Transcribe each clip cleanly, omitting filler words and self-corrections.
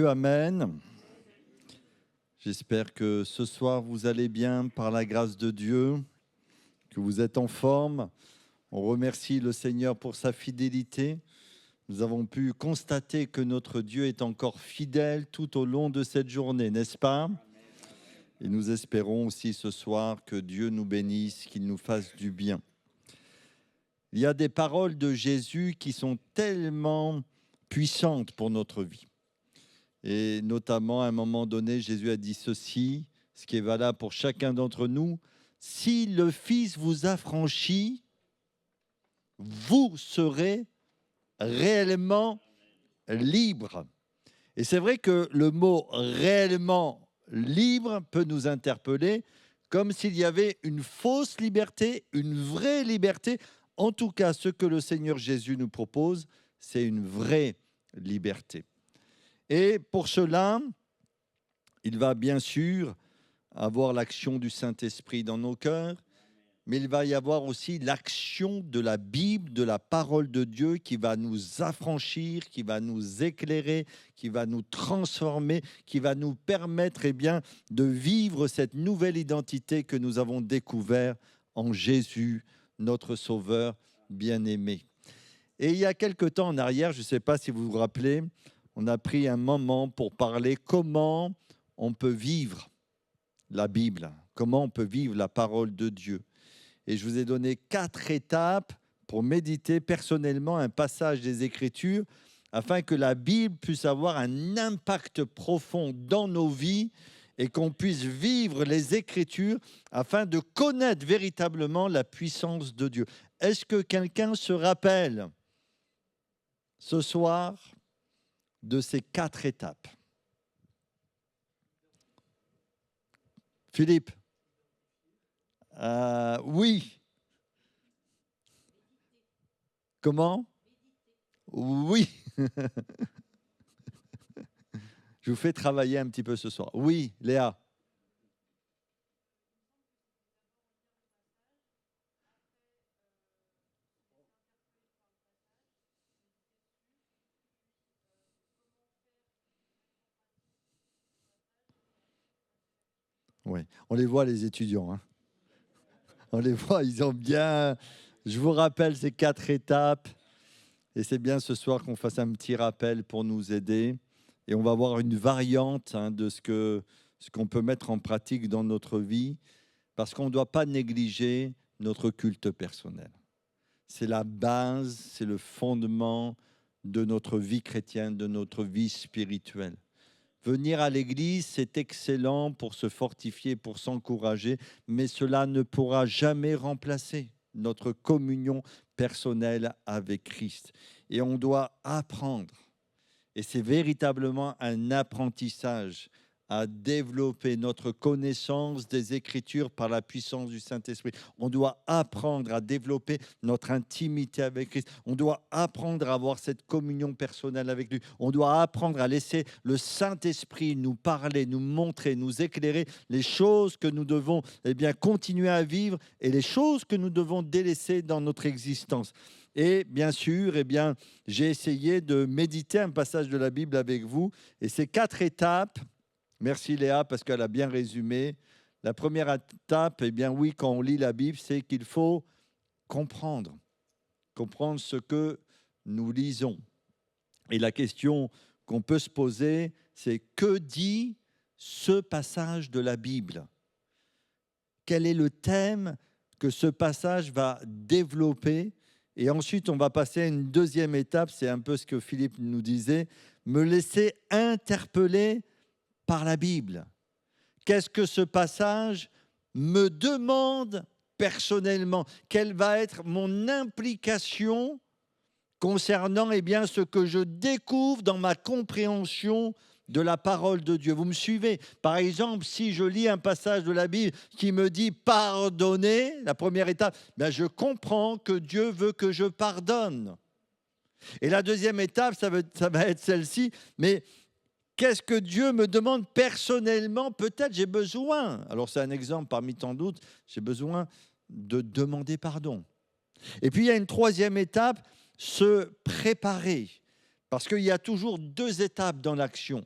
Dieu, amen. J'espère que ce soir vous allez bien par la grâce de Dieu, que vous êtes en forme. On remercie le Seigneur pour sa fidélité. Nous avons pu constater que notre Dieu est encore fidèle tout au long de cette journée, n'est-ce pas? Et nous espérons aussi ce soir que Dieu nous bénisse, qu'il nous fasse du bien. Il y a des paroles de Jésus qui sont tellement puissantes pour notre vie. Et notamment, à un moment donné, Jésus a dit ceci, ce qui est valable pour chacun d'entre nous. Si le Fils vous affranchit, vous serez réellement libre. Et c'est vrai que le mot réellement libre peut nous interpeller comme s'il y avait une fausse liberté, une vraie liberté. En tout cas, ce que le Seigneur Jésus nous propose, c'est une vraie liberté. Et pour cela, il va bien sûr avoir l'action du Saint-Esprit dans nos cœurs, mais il va y avoir aussi l'action de la Bible, de la parole de Dieu qui va nous affranchir, qui va nous éclairer, qui va nous transformer, qui va nous permettre de vivre cette nouvelle identité que nous avons découverte en Jésus, notre Sauveur bien-aimé. Et il y a quelque temps en arrière, je ne sais pas si vous vous rappelez, on a pris un moment pour parler comment on peut vivre la Bible, comment on peut vivre la parole de Dieu. Et je vous ai donné 4 étapes pour méditer personnellement un passage des Écritures afin que la Bible puisse avoir un impact profond dans nos vies et qu'on puisse vivre les Écritures afin de connaître véritablement la puissance de Dieu. Est-ce que quelqu'un se rappelle ce soir de ces 4 étapes? Philippe? Oui. Comment? Oui. Je vous fais travailler un petit peu ce soir. Oui, Léa. Oui, on les voit les étudiants. Hein. On les voit, ils ont bien... Je vous rappelle ces 4 étapes. Et c'est bien ce soir qu'on fasse un petit rappel pour nous aider. Et on va voir une variante de ce qu'on peut mettre en pratique dans notre vie. Parce qu'on ne doit pas négliger notre culte personnel. C'est la base, c'est le fondement de notre vie chrétienne, de notre vie spirituelle. Venir à l'église, c'est excellent pour se fortifier, pour s'encourager, mais cela ne pourra jamais remplacer notre communion personnelle avec Christ. Et on doit apprendre, et c'est véritablement un apprentissage, à développer notre connaissance des Écritures par la puissance du Saint-Esprit. On doit apprendre à développer notre intimité avec Christ. On doit apprendre à avoir cette communion personnelle avec lui. On doit apprendre à laisser le Saint-Esprit nous parler, nous montrer, nous éclairer les choses que nous devons continuer à vivre et les choses que nous devons délaisser dans notre existence. Et bien sûr, j'ai essayé de méditer un passage de la Bible avec vous. Et ces 4 étapes, merci Léa parce qu'elle a bien résumé. La première étape, oui, quand on lit la Bible, c'est qu'il faut comprendre ce que nous lisons. Et la question qu'on peut se poser, c'est que dit ce passage de la Bible? Quel est le thème que ce passage va développer? Et ensuite, on va passer à une deuxième étape, c'est un peu ce que Philippe nous disait, me laisser interpeller par la Bible. Qu'est-ce que ce passage me demande personnellement? Quelle va être mon implication concernant ce que je découvre dans ma compréhension de la parole de Dieu? Vous me suivez? Par exemple, si je lis un passage de la Bible qui me dit pardonner, la première étape, je comprends que Dieu veut que je pardonne. Et la deuxième étape, ça va être celle-ci, mais qu'est-ce que Dieu me demande personnellement? Peut-être j'ai besoin, alors c'est un exemple parmi tant d'autres, j'ai besoin de demander pardon. Et puis il y a une troisième étape, se préparer. Parce qu'il y a toujours 2 étapes dans l'action.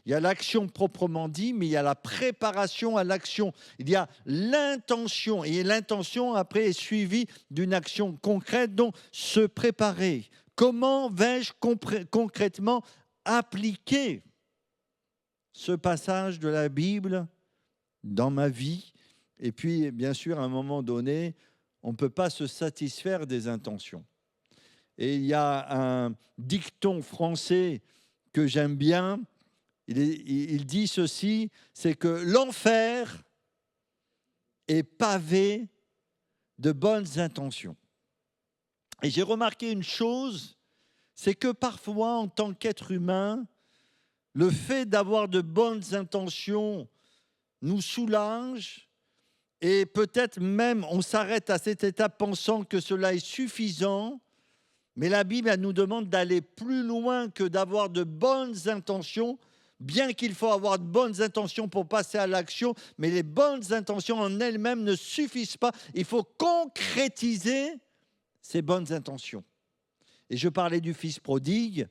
Il y a l'action proprement dit, mais il y a la préparation à l'action. Il y a l'intention. Et l'intention, après, est suivie d'une action concrète, donc se préparer. Comment vais-je concrètement appliquer ce passage de la Bible dans ma vie? Et puis, bien sûr, à un moment donné, on ne peut pas se satisfaire des intentions. Et il y a un dicton français que j'aime bien. Il dit ceci, c'est que l'enfer est pavé de bonnes intentions. Et j'ai remarqué une chose, c'est que parfois, en tant qu'être humain, le fait d'avoir de bonnes intentions nous soulage et peut-être même on s'arrête à cette étape pensant que cela est suffisant. Mais la Bible, elle nous demande d'aller plus loin que d'avoir de bonnes intentions, bien qu'il faut avoir de bonnes intentions pour passer à l'action, mais les bonnes intentions en elles-mêmes ne suffisent pas. Il faut concrétiser ces bonnes intentions. Et je parlais du fils prodigue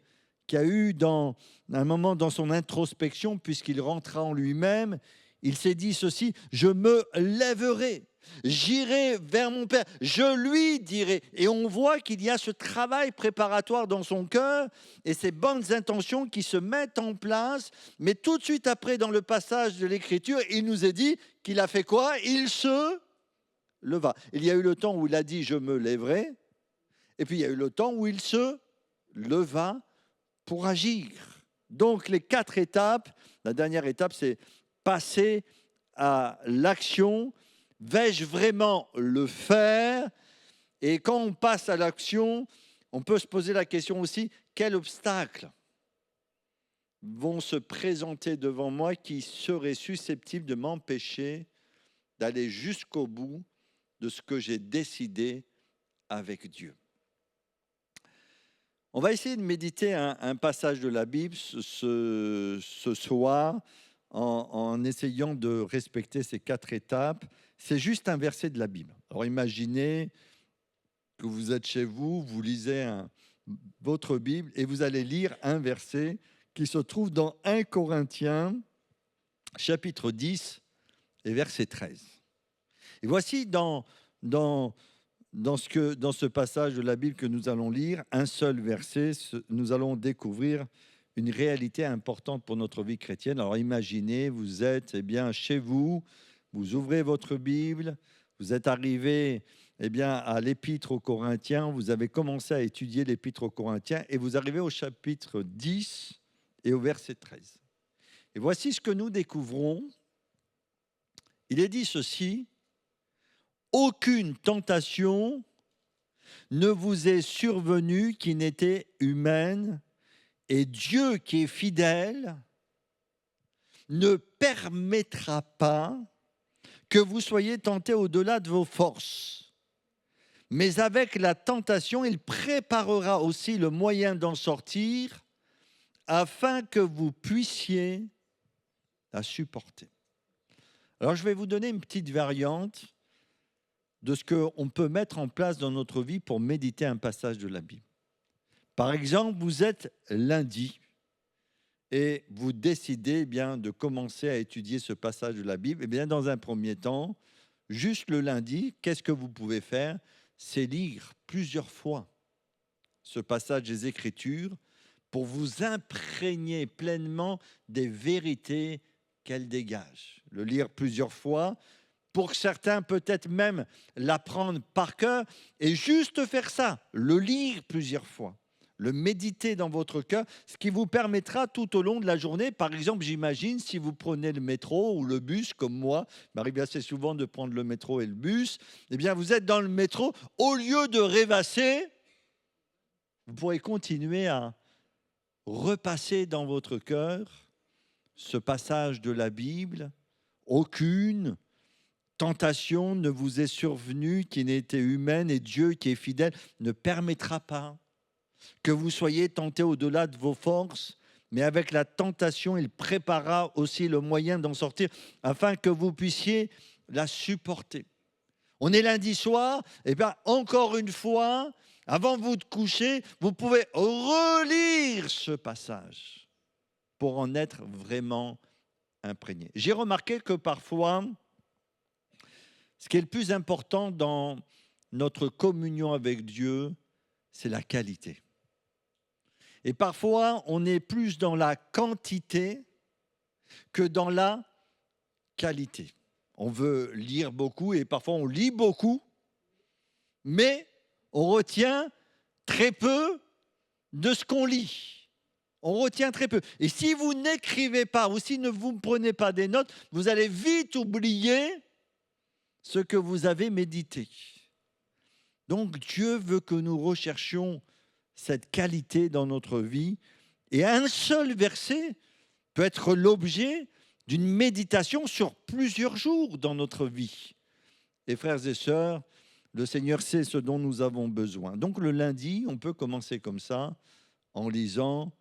qui a eu un moment dans son introspection, puisqu'il rentra en lui-même, il s'est dit ceci, je me lèverai. J'irai vers mon Père, je lui dirai. Et on voit qu'il y a ce travail préparatoire dans son cœur et ces bonnes intentions qui se mettent en place. Mais tout de suite après, dans le passage de l'Écriture, il nous est dit qu'il a fait quoi? Il se leva. Il y a eu le temps où il a dit « je me lèverai » et puis il y a eu le temps où il se leva pour agir. Donc les 4 étapes, la dernière étape, c'est passer à l'action. Vais-je vraiment le faire? Et quand on passe à l'action, on peut se poser la question aussi, quels obstacles vont se présenter devant moi qui seraient susceptibles de m'empêcher d'aller jusqu'au bout de ce que j'ai décidé avec Dieu? On va essayer de méditer un passage de la Bible ce soir en essayant de respecter ces 4 étapes. C'est juste un verset de la Bible. Alors imaginez que vous êtes chez vous, vous lisez votre Bible et vous allez lire un verset qui se trouve dans 1 Corinthiens, chapitre 10 et verset 13. Et voici dans ce passage de la Bible que nous allons lire, un seul verset, nous allons découvrir une réalité importante pour notre vie chrétienne. Alors imaginez, vous êtes chez vous, vous ouvrez votre Bible, vous êtes arrivé à l'Épître aux Corinthiens, vous avez commencé à étudier l'Épître aux Corinthiens et vous arrivez au chapitre 10 et au verset 13. Et voici ce que nous découvrons. Il est dit ceci, « Aucune tentation ne vous est survenue qui n'était humaine, et Dieu qui est fidèle ne permettra pas que vous soyez tentés au-delà de vos forces. Mais avec la tentation, il préparera aussi le moyen d'en sortir afin que vous puissiez la supporter. » Alors je vais vous donner une petite variante de ce qu'on peut mettre en place dans notre vie pour méditer un passage de la Bible. Par exemple, vous êtes lundi et vous décidez de commencer à étudier ce passage de la Bible. Dans un premier temps, juste le lundi, qu'est-ce que vous pouvez faire? C'est lire plusieurs fois ce passage des Écritures pour vous imprégner pleinement des vérités qu'elle dégage. Le lire plusieurs fois, pour certains peut-être même l'apprendre par cœur, et juste faire ça, le lire plusieurs fois. Le méditer dans votre cœur, ce qui vous permettra tout au long de la journée, par exemple, j'imagine, si vous prenez le métro ou le bus, comme moi, il m'arrive assez souvent de prendre le métro et le bus, vous êtes dans le métro, au lieu de rêvasser, vous pourrez continuer à repasser dans votre cœur ce passage de la Bible. Aucune tentation ne vous est survenue qui n'ait été humaine, et Dieu qui est fidèle ne permettra pas que vous soyez tentés au-delà de vos forces, mais avec la tentation, il préparera aussi le moyen d'en sortir afin que vous puissiez la supporter. On est lundi soir, encore une fois, avant vous de coucher, vous pouvez relire ce passage pour en être vraiment imprégné. J'ai remarqué que parfois, ce qui est le plus important dans notre communion avec Dieu, c'est la qualité. Et parfois, on est plus dans la quantité que dans la qualité. On veut lire beaucoup et parfois on lit beaucoup, mais on retient très peu de ce qu'on lit. On retient très peu. Et si vous n'écrivez pas ou si vous ne prenez pas des notes, vous allez vite oublier ce que vous avez médité. Donc Dieu veut que nous recherchions cette qualité dans notre vie. Et un seul verset peut être l'objet d'une méditation sur plusieurs jours dans notre vie. Et frères et sœurs, le Seigneur sait ce dont nous avons besoin. Donc le lundi, on peut commencer comme ça, en lisant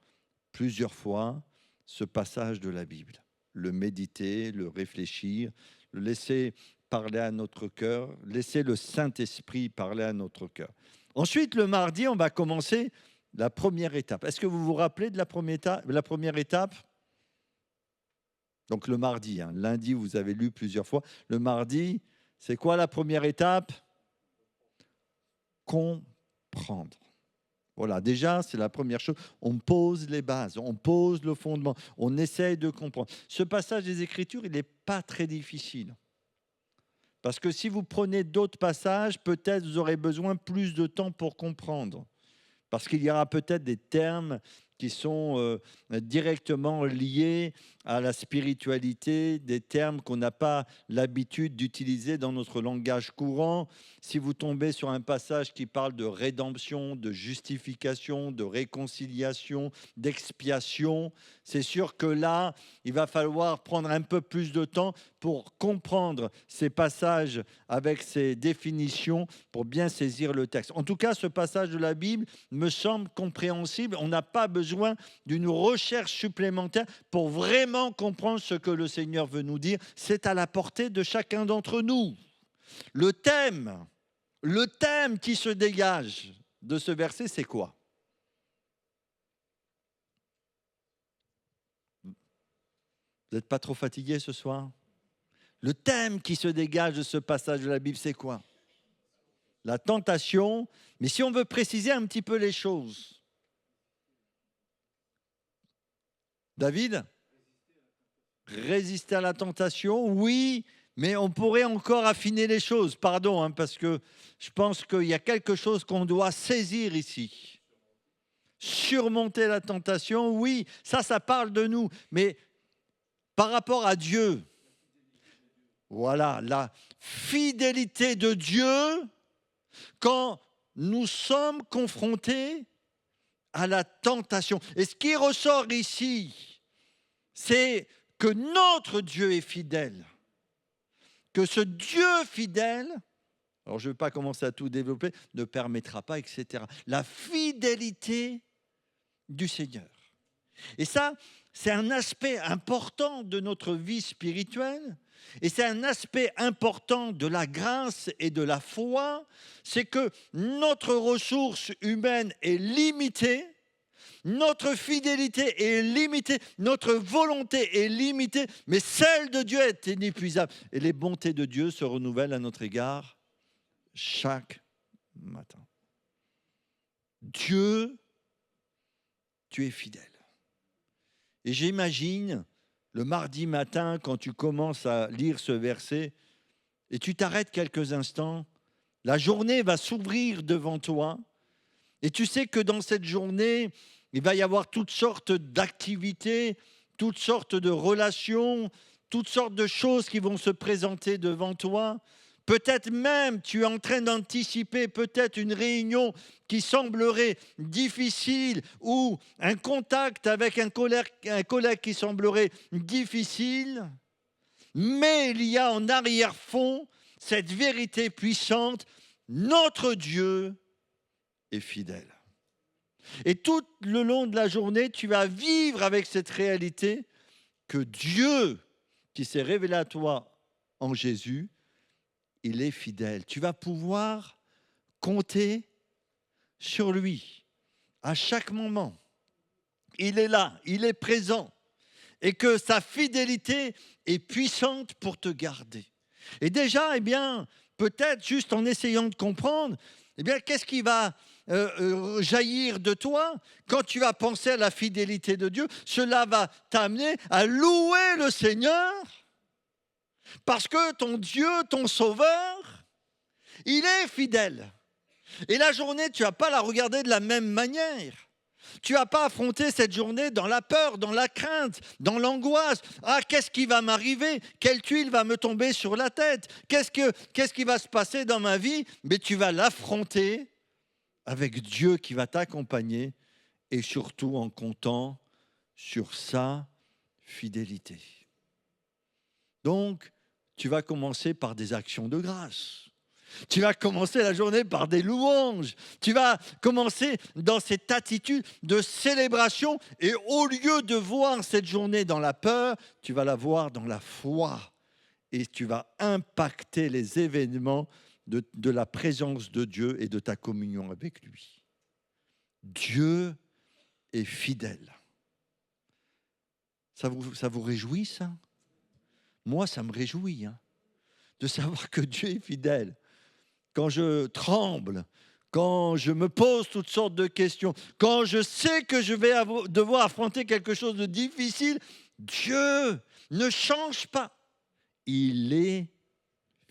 plusieurs fois ce passage de la Bible. Le méditer, le réfléchir, le laisser parler à notre cœur, laisser le Saint-Esprit parler à notre cœur. Ensuite, le mardi, on va commencer la première étape. Est-ce que vous vous rappelez de la première étape? Donc le mardi, lundi, vous avez lu plusieurs fois. Le mardi, c'est quoi la première étape? Comprendre. Voilà, déjà, c'est la première chose. On pose les bases, on pose le fondement, on essaye de comprendre. Ce passage des Écritures, il n'est pas très difficile. Parce que si vous prenez d'autres passages, peut-être vous aurez besoin plus de temps pour comprendre. Parce qu'il y aura peut-être des termes qui sont directement liés à la spiritualité, des termes qu'on n'a pas l'habitude d'utiliser dans notre langage courant. Si vous tombez sur un passage qui parle de rédemption, de justification, de réconciliation, d'expiation, c'est sûr que là, il va falloir prendre un peu plus de temps pour comprendre ces passages avec ces définitions, pour bien saisir le texte. En tout cas, ce passage de la Bible me semble compréhensible. On n'a pas besoin d'une recherche supplémentaire pour vraiment comprendre ce que le Seigneur veut nous dire. C'est à la portée de chacun d'entre nous. Le thème qui se dégage de ce verset, c'est quoi? Vous n'êtes pas trop fatigué ce soir? Le thème qui se dégage de ce passage de la Bible, c'est quoi? La tentation. Mais si on veut préciser un petit peu les choses, David? Résister à la tentation, oui, mais on pourrait encore affiner les choses. Pardon, parce que je pense qu'il y a quelque chose qu'on doit saisir ici. Surmonter la tentation, oui, ça parle de nous. Mais par rapport à Dieu, voilà, la fidélité de Dieu quand nous sommes confrontés à la tentation. Et ce qui ressort ici, c'est que notre Dieu est fidèle. Que ce Dieu fidèle, alors je ne vais pas commencer à tout développer, ne permettra pas, etc. La fidélité du Seigneur. Et ça, c'est un aspect important de notre vie spirituelle. Et c'est un aspect important de la grâce et de la foi. C'est que notre ressource humaine est limitée. Notre fidélité est limitée, notre volonté est limitée, mais celle de Dieu est inépuisable. Et les bontés de Dieu se renouvellent à notre égard chaque matin. Dieu, tu es fidèle. Et j'imagine le mardi matin, quand tu commences à lire ce verset, et tu t'arrêtes quelques instants, la journée va s'ouvrir devant toi, et tu sais que dans cette journée, il va y avoir toutes sortes d'activités, toutes sortes de relations, toutes sortes de choses qui vont se présenter devant toi. Peut-être même tu es en train d'anticiper peut-être une réunion qui semblerait difficile ou un contact avec un collègue qui semblerait difficile. Mais il y a en arrière-fond cette vérité puissante, notre Dieu est fidèle. Et tout le long de la journée, tu vas vivre avec cette réalité que Dieu, qui s'est révélé à toi en Jésus, il est fidèle. Tu vas pouvoir compter sur lui à chaque moment. Il est là, il est présent. et que sa fidélité est puissante pour te garder. Et déjà, peut-être juste en essayant de comprendre, qu'est-ce qui va jaillir de toi quand tu vas penser à la fidélité de Dieu? Cela va t'amener à louer le Seigneur parce que ton Dieu, ton Sauveur, il est fidèle. Et la journée, tu ne vas pas la regarder de la même manière. Tu ne vas pas affronter cette journée dans la peur, dans la crainte, dans l'angoisse. Ah, qu'est-ce qui va m'arriver? Quelle tuile va me tomber sur la tête? Qu'est-ce qui va se passer dans ma vie? Mais tu vas l'affronter avec Dieu qui va t'accompagner et surtout en comptant sur sa fidélité. Donc, tu vas commencer par des actions de grâce. Tu vas commencer la journée par des louanges. Tu vas commencer dans cette attitude de célébration. Et au lieu de voir cette journée dans la peur, tu vas la voir dans la foi. Et tu vas impacter les événements de la présence de Dieu et de ta communion avec lui. Dieu est fidèle. Ça vous réjouit, ça? Moi, ça me réjouit de savoir que Dieu est fidèle. Quand je tremble, quand je me pose toutes sortes de questions, quand je sais que je vais devoir affronter quelque chose de difficile, Dieu ne change pas. Il est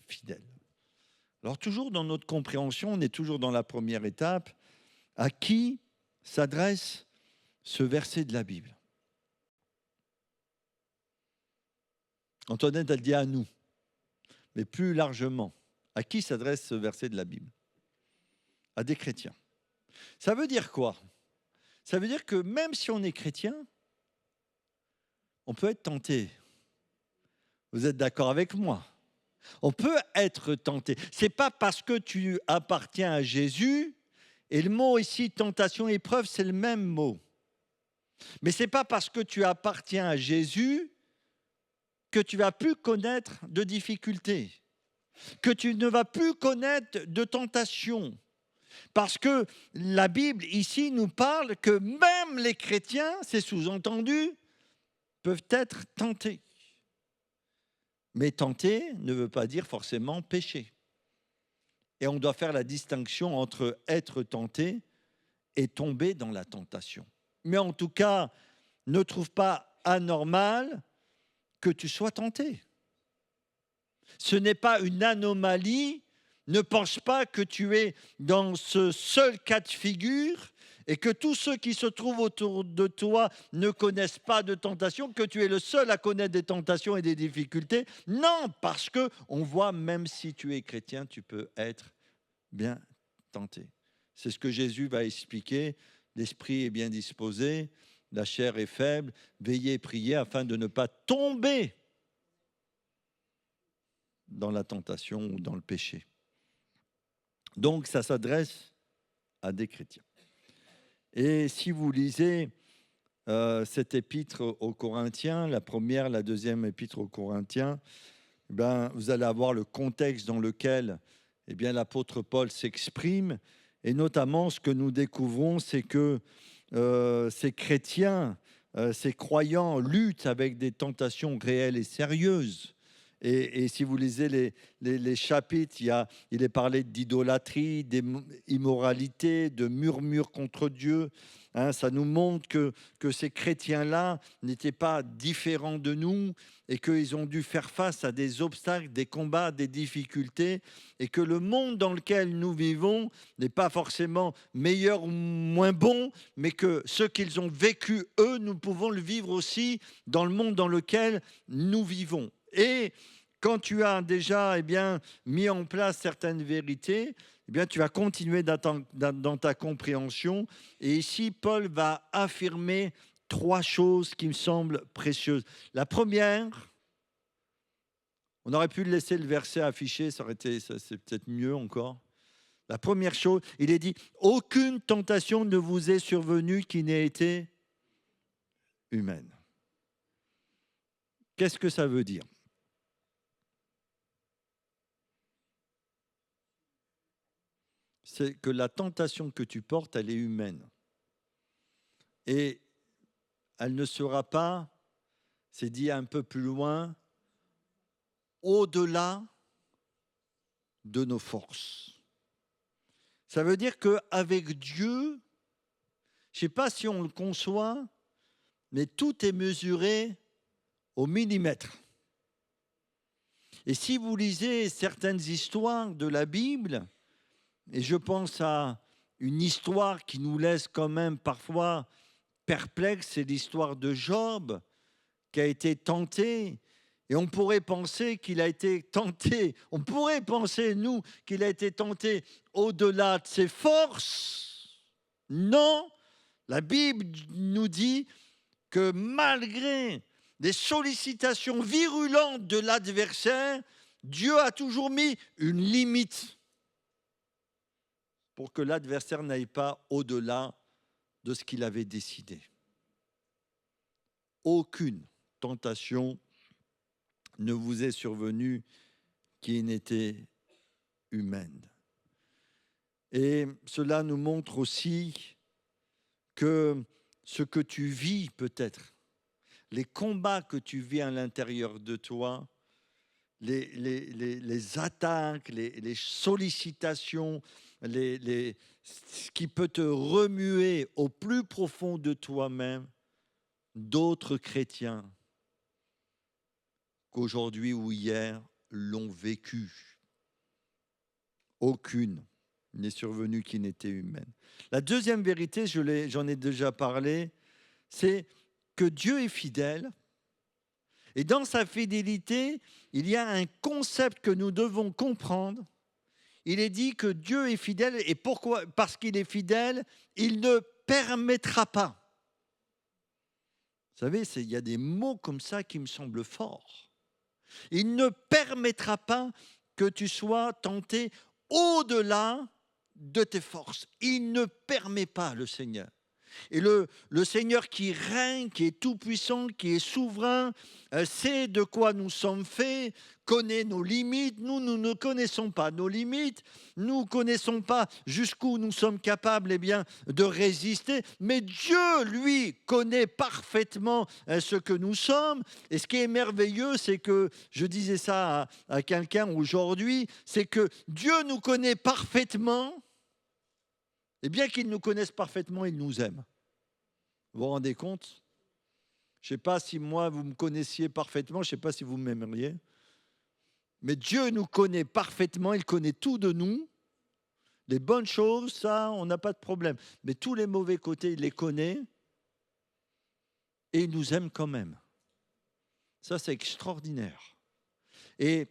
fidèle. Alors toujours dans notre compréhension, on est toujours dans la première étape. À qui s'adresse ce verset de la Bible? Antoinette, elle dit à nous, mais plus largement. À qui s'adresse ce verset de la Bible? À des chrétiens. Ça veut dire quoi? Ça veut dire que même si on est chrétien, on peut être tenté. Vous êtes d'accord avec moi? On peut être tenté. Ce n'est pas parce que tu appartiens à Jésus, et le mot ici, tentation, épreuve, c'est le même mot. Mais ce n'est pas parce que tu appartiens à Jésus que tu vas plus connaître de difficultés, que tu ne vas plus connaître de tentation. Parce que la Bible ici nous parle que même les chrétiens, c'est sous-entendu, peuvent être tentés. Mais tenter ne veut pas dire forcément pécher. Et on doit faire la distinction entre être tenté et tomber dans la tentation. Mais en tout cas, ne trouve pas anormal que tu sois tenté. Ce n'est pas une anomalie. Ne pense pas que tu es dans ce seul cas de figure et que tous ceux qui se trouvent autour de toi ne connaissent pas de tentation, que tu es le seul à connaître des tentations et des difficultés. Non, parce qu'on voit, même si tu es chrétien, tu peux être bien tenté. C'est ce que Jésus va expliquer. L'esprit est bien disposé, la chair est faible. Veillez et priez afin de ne pas tomber dans la tentation ou dans le péché. Donc, ça s'adresse à des chrétiens. Et si vous lisez cette épître aux Corinthiens, la première, la deuxième épître aux Corinthiens, vous allez avoir le contexte dans lequel l'apôtre Paul s'exprime. Et notamment, ce que nous découvrons, c'est que ces chrétiens, ces croyants luttent avec des tentations réelles et sérieuses. Et si vous lisez les chapitres, il est parlé d'idolâtrie, d'immoralité, de murmures contre Dieu. Ça nous montre que ces chrétiens-là n'étaient pas différents de nous et qu'ils ont dû faire face à des obstacles, des combats, des difficultés, et que le monde dans lequel nous vivons n'est pas forcément meilleur ou moins bon, mais que ce qu'ils ont vécu, eux, nous pouvons le vivre aussi dans le monde dans lequel nous vivons. Et quand tu as déjà mis en place certaines vérités, tu vas continuer dans ta compréhension. Et ici, Paul va affirmer 3 choses qui me semblent précieuses. La première, on aurait pu laisser le verset affiché, c'est peut-être mieux encore. La première chose, il est dit, aucune tentation ne vous est survenue qui n'ait été humaine. Qu'est-ce que ça veut dire? C'est que la tentation que tu portes, elle est humaine. Et elle ne sera pas C'est dit un peu plus loin, au-delà de nos forces. Ça veut dire qu'avec Dieu, je ne sais pas si on le conçoit, mais tout est mesuré au millimètre. Et si vous lisez certaines histoires de la Bible, et je pense à une histoire qui nous laisse quand même parfois perplexes, c'est l'histoire de Job, qui a été tenté. Et on pourrait penser qu'il a été tenté, on pourrait penser, nous, qu'il a été tenté au-delà de ses forces. Non, la Bible nous dit que malgré les sollicitations virulentes de l'adversaire, Dieu a toujours mis une limite pour que l'adversaire n'aille pas au-delà de ce qu'il avait décidé. Aucune tentation ne vous est survenue qui n'était humaine. Et cela nous montre aussi que ce que tu vis peut-être, les combats que tu vis à l'intérieur de toi, les attaques, les sollicitations, ce qui peut te remuer au plus profond de toi-même, d'autres chrétiens qu'aujourd'hui ou hier l'ont vécu. Aucune n'est survenue qui n'était humaine. La deuxième vérité, j'en ai déjà parlé, c'est que Dieu est fidèle. Et dans sa fidélité, il y a un concept que nous devons comprendre. Il est dit que Dieu est fidèle. Et pourquoi ? Parce qu'il est fidèle, il ne permettra pas. Vous savez, il y a des mots comme ça qui me semblent forts. Il ne permettra pas que tu sois tenté au-delà de tes forces. Il ne permet pas, le Seigneur. Et le Seigneur qui règne, qui est tout-puissant, qui est souverain, sait de quoi nous sommes faits, connaît nos limites. Nous ne connaissons pas nos limites. Nous ne connaissons pas jusqu'où nous sommes capables de résister. Mais Dieu, lui, connaît parfaitement ce que nous sommes. Et ce qui est merveilleux, c'est que, je disais ça à quelqu'un aujourd'hui, c'est que Dieu nous connaît parfaitement. Et bien qu'il nous connaisse parfaitement, il nous aime. Vous vous rendez compte ? Je ne sais pas si moi, vous me connaissiez parfaitement, je ne sais pas si vous m'aimeriez. Mais Dieu nous connaît parfaitement, il connaît tout de nous. Les bonnes choses, ça, on n'a pas de problème. Mais tous les mauvais côtés, il les connaît. Et il nous aime quand même. Ça, c'est extraordinaire. Et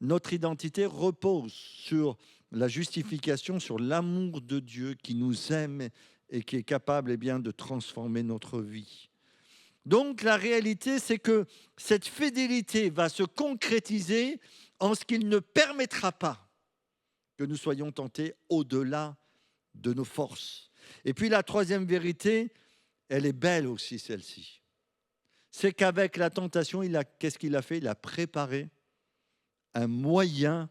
notre identité repose sur la justification, sur l'amour de Dieu qui nous aime et qui est capable de transformer notre vie. Donc la réalité, c'est que cette fidélité va se concrétiser en ce qu'il ne permettra pas que nous soyons tentés au-delà de nos forces. Et puis la troisième vérité, elle est belle aussi celle-ci. C'est qu'avec la tentation, qu'est-ce qu'il a fait ? Il a préparé un moyen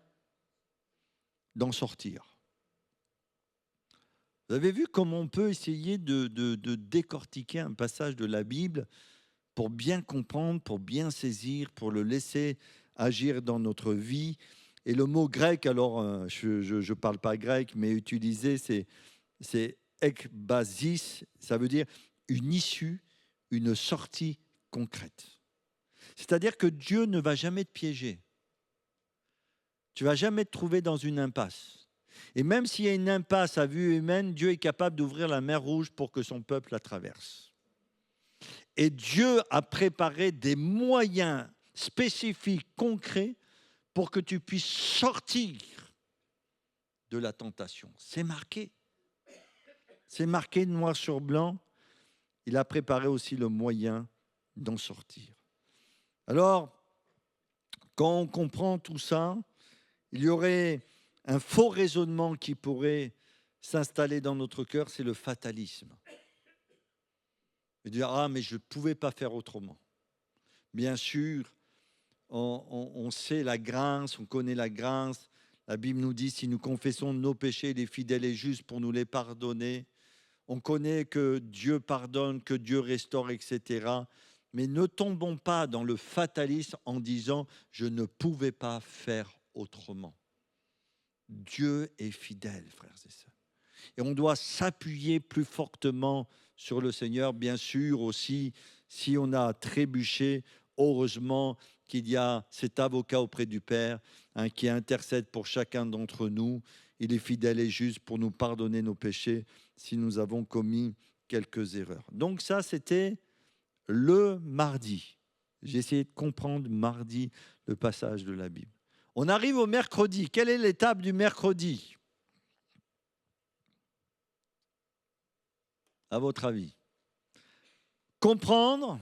d'en sortir. Vous avez vu comment on peut essayer de décortiquer un passage de la Bible pour bien comprendre, pour bien saisir, pour le laisser agir dans notre vie. Et le mot grec, alors je ne parle pas grec, mais utilisé, c'est ekbasis, ça veut dire une issue, une sortie concrète. C'est-à-dire que Dieu ne va jamais te piéger. Tu ne vas jamais te trouver dans une impasse. Et même s'il y a une impasse à vue humaine, Dieu est capable d'ouvrir la mer Rouge pour que son peuple la traverse. Et Dieu a préparé des moyens spécifiques, concrets, pour que tu puisses sortir de la tentation. C'est marqué. C'est marqué noir sur blanc. Il a préparé aussi le moyen d'en sortir. Alors, quand on comprend tout ça, il y aurait un faux raisonnement qui pourrait s'installer dans notre cœur, c'est le fatalisme. Et dire, mais je ne pouvais pas faire autrement. Bien sûr, on sait la grâce, on connaît la grâce. La Bible nous dit, si nous confessons nos péchés, il est fidèle et juste pour nous les pardonner. On connaît que Dieu pardonne, que Dieu restaure, etc. Mais ne tombons pas dans le fatalisme en disant « je ne pouvais pas faire autrement ». Dieu est fidèle, frères et sœurs. Et on doit s'appuyer plus fortement sur le Seigneur. Bien sûr aussi, si on a trébuché, heureusement qu'il y a cet avocat auprès du Père qui intercède pour chacun d'entre nous. Il est fidèle et juste pour nous pardonner nos péchés si nous avons commis quelques erreurs. Donc ça, c'était le mardi. J'ai essayé de comprendre mardi le passage de la Bible. On arrive au mercredi. Quelle est l'étape du mercredi ? À votre avis? Comprendre.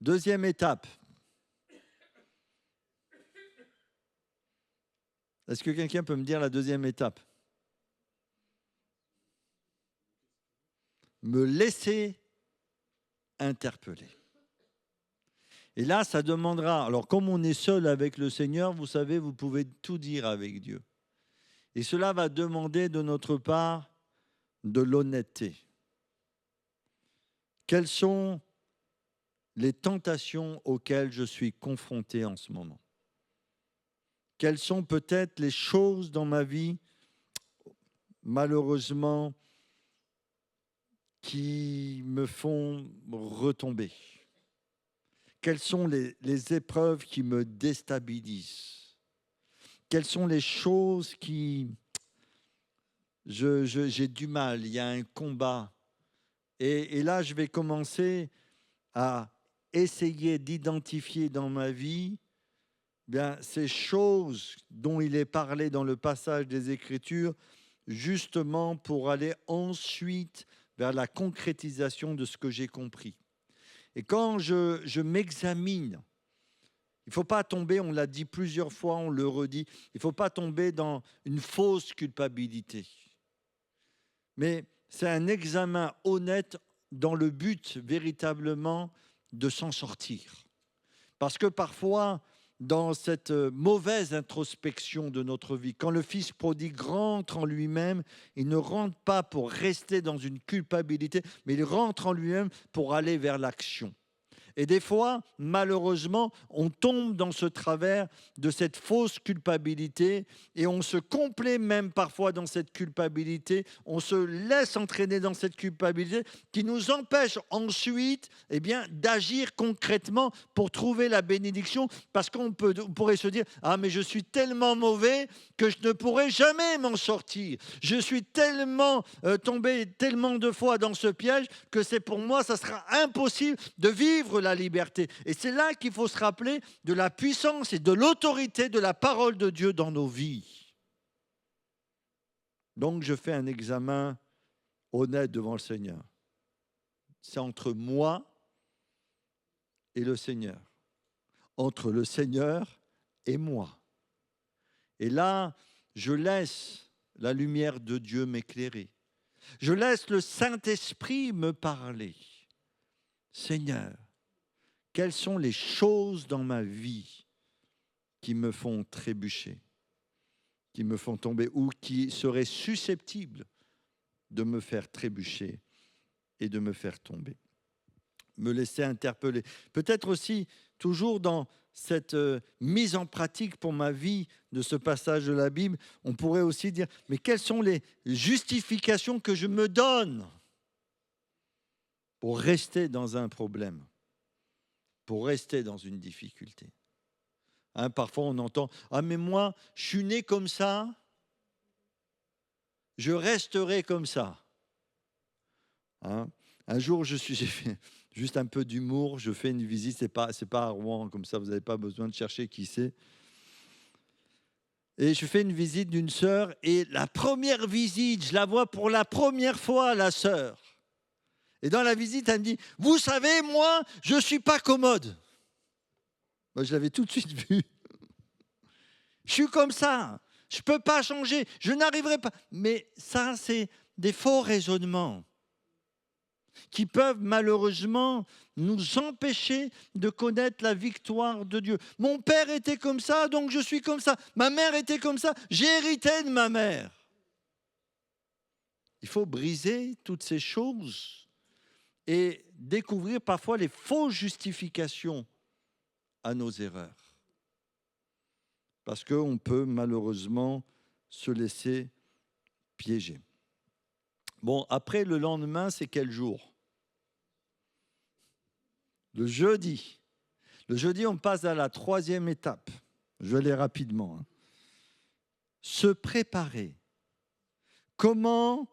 Deuxième étape. Est-ce que quelqu'un peut me dire la deuxième étape? Me laisser interpeller. Et là, ça demandera, alors comme on est seul avec le Seigneur, vous savez, vous pouvez tout dire avec Dieu. Et cela va demander de notre part de l'honnêteté. Quelles sont les tentations auxquelles je suis confronté en ce moment? Quelles sont peut-être les choses dans ma vie, malheureusement, qui me font retomber? Quelles sont les épreuves qui me déstabilisent? Quelles sont les choses qui... j'ai du mal, il y a un combat. Et là, je vais commencer à essayer d'identifier dans ma vie bien, ces choses dont il est parlé dans le passage des Écritures, justement pour aller ensuite vers la concrétisation de ce que j'ai compris. Et quand je m'examine, il ne faut pas tomber, on l'a dit plusieurs fois, on le redit, il ne faut pas tomber dans une fausse culpabilité. Mais c'est un examen honnête dans le but véritablement de s'en sortir. Parce que parfois, dans cette mauvaise introspection de notre vie, quand le Fils prodigue rentre en lui-même, il ne rentre pas pour rester dans une culpabilité, mais il rentre en lui-même pour aller vers l'action. Et des fois, malheureusement, on tombe dans ce travers de cette fausse culpabilité et on se complaît même parfois dans cette culpabilité, on se laisse entraîner dans cette culpabilité qui nous empêche ensuite d'agir concrètement pour trouver la bénédiction parce on pourrait se dire « Ah mais je suis tellement mauvais que je ne pourrai jamais m'en sortir. Je suis tellement tombé tellement de fois dans ce piège que c'est pour moi, ça sera impossible de vivre la liberté. » Et c'est là qu'il faut se rappeler de la puissance et de l'autorité de la parole de Dieu dans nos vies. Donc je fais un examen honnête devant le Seigneur. C'est entre moi et le Seigneur. Entre le Seigneur et moi. Et là, je laisse la lumière de Dieu m'éclairer. Je laisse le Saint-Esprit me parler. Seigneur, quelles sont les choses dans ma vie qui me font trébucher, qui me font tomber ou qui seraient susceptibles de me faire trébucher et de me faire tomber? Me laisser interpeller. Peut-être aussi, toujours dans cette mise en pratique pour ma vie de ce passage de la Bible, on pourrait aussi dire, mais quelles sont les justifications que je me donne pour rester dans un problème, pour rester dans une difficulté? Parfois on entend, ah mais moi, je suis né comme ça, je resterai comme ça. Un jour, j'ai fait juste un peu d'humour, je fais une visite, c'est pas à Rouen, comme ça vous n'avez pas besoin de chercher qui c'est. Et je fais une visite d'une sœur, et la première visite, je la vois pour la première fois, la sœur. Et dans la visite, elle me dit, vous savez, moi, je ne suis pas commode. Moi, je l'avais tout de suite vu. Je suis comme ça, je ne peux pas changer, je n'arriverai pas. Mais ça, c'est des faux raisonnements qui peuvent malheureusement nous empêcher de connaître la victoire de Dieu. Mon père était comme ça, donc je suis comme ça. Ma mère était comme ça, j'ai hérité de ma mère. Il faut briser toutes ces choses et découvrir parfois les fausses justifications à nos erreurs. Parce qu'on peut malheureusement se laisser piéger. Bon, après le lendemain, c'est quel jour? Le jeudi. Le jeudi, on passe à la 3e étape. Je vais aller rapidement. Se préparer. Comment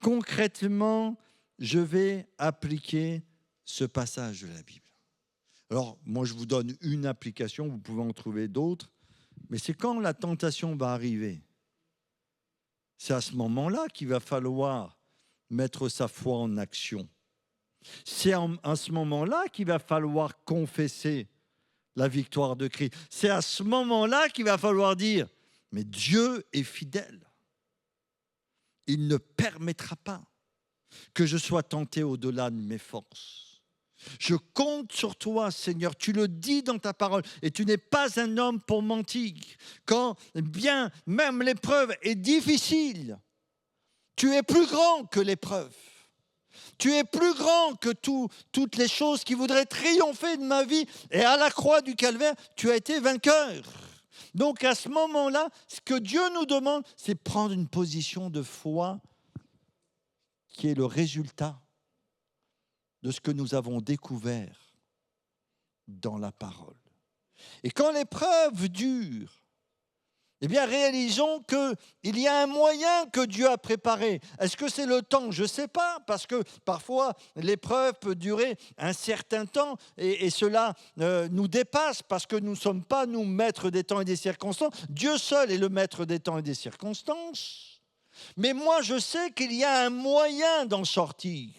concrètement je vais appliquer ce passage de la Bible? Alors, moi, je vous donne une application, vous pouvez en trouver d'autres, mais c'est quand la tentation va arriver. C'est à ce moment-là qu'il va falloir mettre sa foi en action. C'est à ce moment-là qu'il va falloir confesser la victoire de Christ. C'est à ce moment-là qu'il va falloir dire, mais Dieu est fidèle. Il ne permettra pas que je sois tenté au-delà de mes forces. Je compte sur toi, Seigneur. Tu le dis dans ta parole et tu n'es pas un homme pour mentir. Quand bien même l'épreuve est difficile, tu es plus grand que l'épreuve. Tu es plus grand que toutes les choses qui voudraient triompher de ma vie. Et à la croix du Calvaire, tu as été vainqueur. Donc à ce moment-là, ce que Dieu nous demande, c'est prendre une position de foi qui est le résultat de ce que nous avons découvert dans la parole. Et quand l'épreuve dure, eh bien, réalisons qu'il y a un moyen que Dieu a préparé. Est-ce que c'est le temps? Je ne sais pas, parce que parfois, l'épreuve peut durer un certain temps et cela nous dépasse parce que nous ne sommes pas, nous, maîtres des temps et des circonstances. Dieu seul est le maître des temps et des circonstances. Mais moi, je sais qu'il y a un moyen d'en sortir.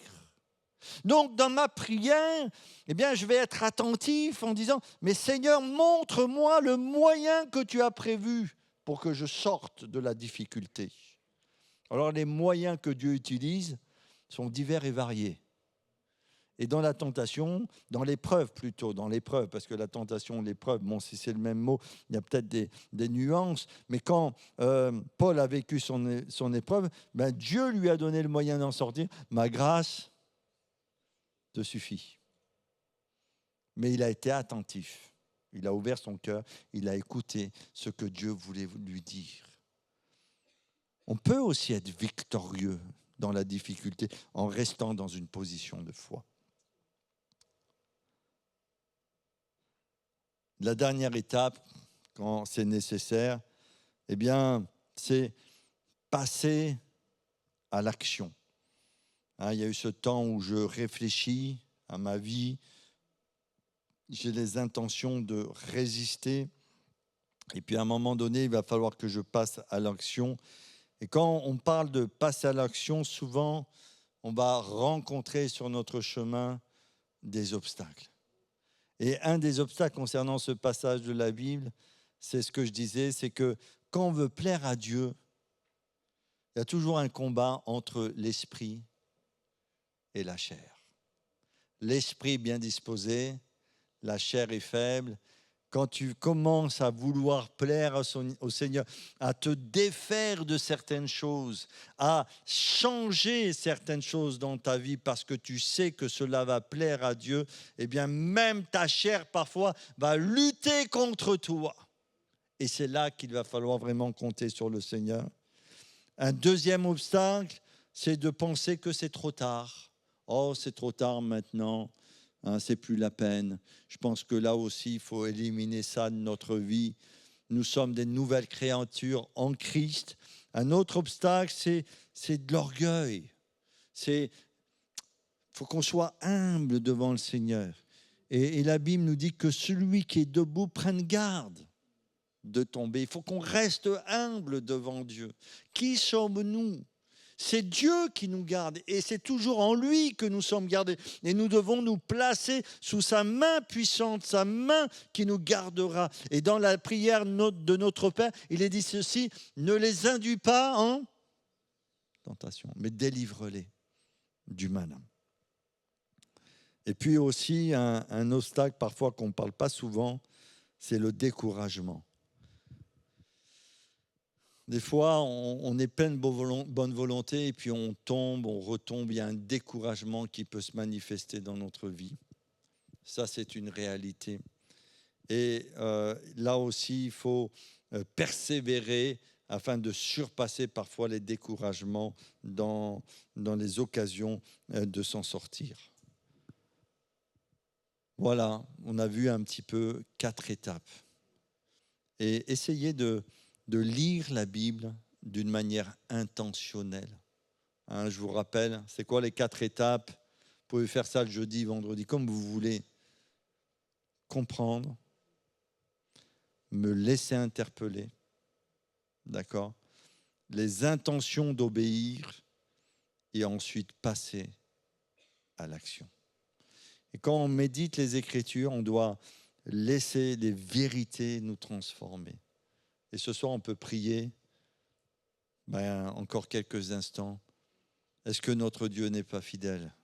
Donc, dans ma prière, eh bien, je vais être attentif en disant, mais Seigneur, montre-moi le moyen que tu as prévu pour que je sorte de la difficulté. Alors, les moyens que Dieu utilise sont divers et variés. Et dans la tentation, dans l'épreuve plutôt, dans l'épreuve, parce que la tentation, l'épreuve, bon, si c'est le même mot, il y a peut-être des nuances, mais quand Paul a vécu son épreuve, ben, Dieu lui a donné le moyen d'en sortir. Ma grâce te suffit. Mais il a été attentif. Il a ouvert son cœur, il a écouté ce que Dieu voulait lui dire. On peut aussi être victorieux dans la difficulté en restant dans une position de foi. La dernière étape, quand c'est nécessaire, eh bien, c'est passer à l'action. Il y a eu ce temps où je réfléchis à ma vie, j'ai les intentions de résister, et puis à un moment donné, il va falloir que je passe à l'action. Et quand on parle de passer à l'action, souvent, on va rencontrer sur notre chemin des obstacles. Et un des obstacles concernant ce passage de la Bible, c'est ce que je disais, c'est que quand on veut plaire à Dieu, il y a toujours un combat entre l'esprit et la chair. L'esprit bien disposé, la chair est faible. Quand tu commences à vouloir plaire au Seigneur, à te défaire de certaines choses, à changer certaines choses dans ta vie parce que tu sais que cela va plaire à Dieu, eh bien même ta chair parfois va lutter contre toi. Et c'est là qu'il va falloir vraiment compter sur le Seigneur. Un deuxième obstacle, c'est de penser que c'est trop tard. Oh, c'est trop tard maintenant. C'est plus la peine. Je pense que là aussi, il faut éliminer ça de notre vie. Nous sommes des nouvelles créatures en Christ. Un autre obstacle, c'est de l'orgueil. Il faut qu'on soit humble devant le Seigneur. Et la Bible nous dit que celui qui est debout prenne garde de tomber. Il faut qu'on reste humble devant Dieu. Qui sommes-nous ? C'est Dieu qui nous garde et c'est toujours en lui que nous sommes gardés. Et nous devons nous placer sous sa main puissante, sa main qui nous gardera. Et dans la prière de notre Père, il est dit ceci, ne les induis pas en tentation, mais délivre-les du malin. Et puis aussi un obstacle parfois qu'on ne parle pas souvent, c'est le découragement. Des fois, on est plein de bonne volonté et puis on tombe, on retombe. Il y a un découragement qui peut se manifester dans notre vie. Ça, c'est une réalité. Et là aussi, il faut persévérer afin de surpasser parfois les découragements dans les occasions de s'en sortir. Voilà, on a vu un petit peu 4 étapes. Et essayez de lire la Bible d'une manière intentionnelle. Hein, je vous rappelle, c'est quoi les 4 étapes? Vous pouvez faire ça le jeudi, vendredi, comme vous voulez. Comprendre, me laisser interpeller, d'accord? Les intentions d'obéir et ensuite passer à l'action. Et quand on médite les Écritures, on doit laisser les vérités nous transformer. Et ce soir, on peut prier encore quelques instants. Est-ce que notre Dieu n'est pas fidèle?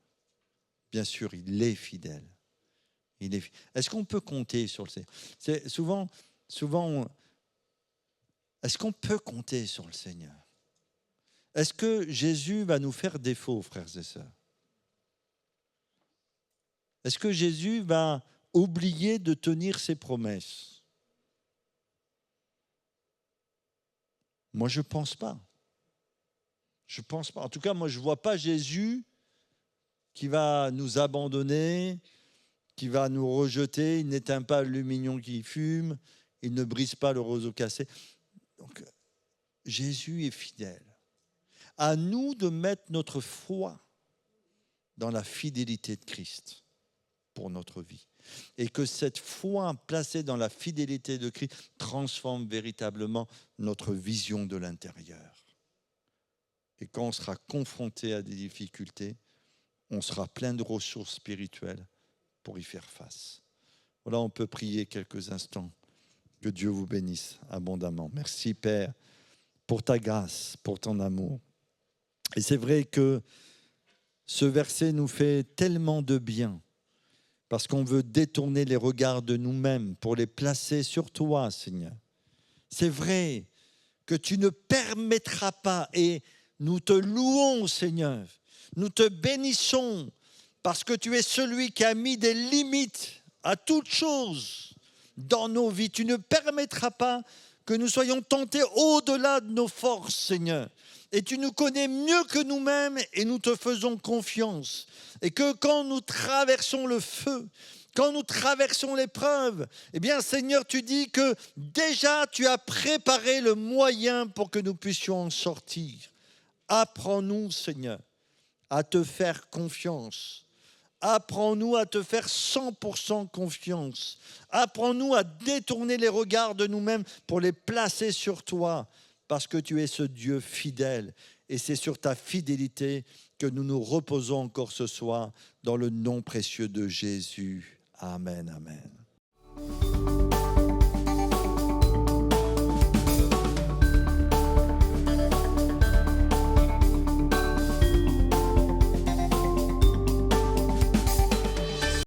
Bien sûr, il est fidèle. Est-ce qu'on peut compter sur le Seigneur? C'est souvent, est-ce qu'on peut compter sur le Seigneur? Est-ce que Jésus va nous faire défaut, frères et sœurs? Est-ce que Jésus va oublier de tenir ses promesses? Moi, je ne pense pas. Je ne pense pas. En tout cas, moi, je ne vois pas Jésus qui va nous abandonner, qui va nous rejeter. Il n'éteint pas l'aluminium qui fume, il ne brise pas le roseau cassé. Donc, Jésus est fidèle. À nous de mettre notre foi dans la fidélité de Christ pour notre vie. Et que cette foi placée dans la fidélité de Christ transforme véritablement notre vision de l'intérieur. Et quand on sera confronté à des difficultés, on sera plein de ressources spirituelles pour y faire face. Voilà, on peut prier quelques instants. Que Dieu vous bénisse abondamment. Merci Père pour ta grâce, pour ton amour. Et c'est vrai que ce verset nous fait tellement de bien parce qu'on veut détourner les regards de nous-mêmes pour les placer sur toi, Seigneur. C'est vrai que tu ne permettras pas, et nous te louons, Seigneur. Nous te bénissons parce que tu es celui qui a mis des limites à toute chose dans nos vies. Tu ne permettras pas que nous soyons tentés au-delà de nos forces, Seigneur. Et tu nous connais mieux que nous-mêmes et nous te faisons confiance. Et que quand nous traversons le feu, quand nous traversons l'épreuve, eh bien Seigneur, tu dis que déjà tu as préparé le moyen pour que nous puissions en sortir. Apprends-nous, Seigneur, à te faire confiance. Apprends-nous à te faire 100% confiance. Apprends-nous à détourner les regards de nous-mêmes pour les placer sur toi, parce que tu es ce Dieu fidèle. Et c'est sur ta fidélité que nous nous reposons encore ce soir dans le nom précieux de Jésus. Amen, amen.